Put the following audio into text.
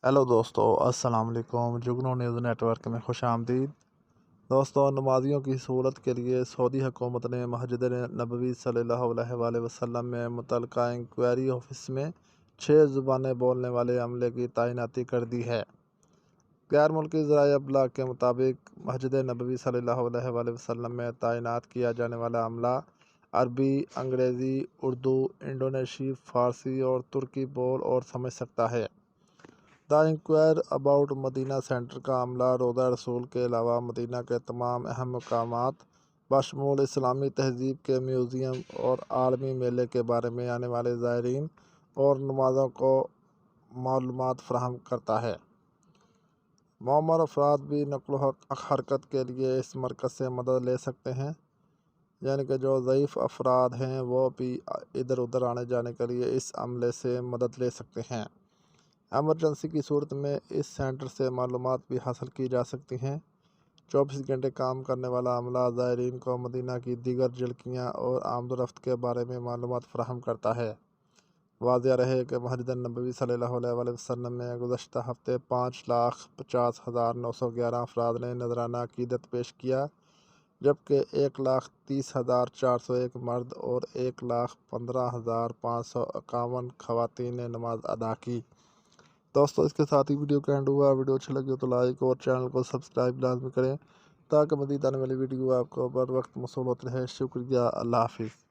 Hello دوستو، السلام علیکم۔ جگنو نیوز نیٹ ورک میں خوش آمدید۔ دوستو، نمازیوں کی سہولت کے لیے سعودی حکومت نے مسجد نبوی صلی اللہ علیہ وآلہ وسلم میں متعلقہ انکوائری آفس میں 6 زبانیں بولنے والے عملے کی تعیناتی کر دی ہے۔ غیر ملکی ذرائع ابلاغ کے مطابق مسجد نبوی صلی اللہ علیہ وآلہ وسلم میں تعینات کیا جانے والا عملہ عربی، انگریزی، اردو، انڈونیشی، فارسی اور ترکی بول اور سمجھ سکتا ہے۔ دا انکوائر اباؤٹ مدینہ سینٹر کا عملہ روضہ رسول کے علاوہ مدینہ کے تمام اہم مقامات بشمول اسلامی تہذیب کے میوزیم اور عالمی میلے کے بارے میں آنے والے زائرین اور نمازوں کو معلومات فراہم کرتا ہے۔ معمر افراد بھی نقل و حرکت کے لیے اس مرکز سے مدد لے سکتے ہیں، یعنی کہ جو ضعیف افراد ہیں وہ بھی ادھر ادھر آنے جانے کے لیے اس عملے سے مدد لے سکتے ہیں۔ ایمرجنسی کی صورت میں اس سینٹر سے معلومات بھی حاصل کی جا سکتی ہیں۔ 24 گھنٹے کام کرنے والا عملہ زائرین کو مدینہ کی دیگر جھلکیاں اور آمد و رفت کے بارے میں معلومات فراہم کرتا ہے۔ واضح رہے کہ مسجد نبوی صلی اللہ علیہ وآلہ وسلم میں گزشتہ ہفتے 5,50,911 افراد نے نذرانہ عقیدت پیش کیا، جبکہ 1,30,401 مرد اور 1,15,551 خواتین نے نماز ادا کی۔ دوستو، اس کے ساتھ ہی ویڈیو کا اینڈ ہوا۔ ویڈیو اچھی لگی ہو تو لائک اور چینل کو سبسکرائب لازمی کریں تاکہ مزید آنے والی ویڈیو آپ کو بر وقت موصول ہوتی رہے۔ شکریہ، اللہ حافظ۔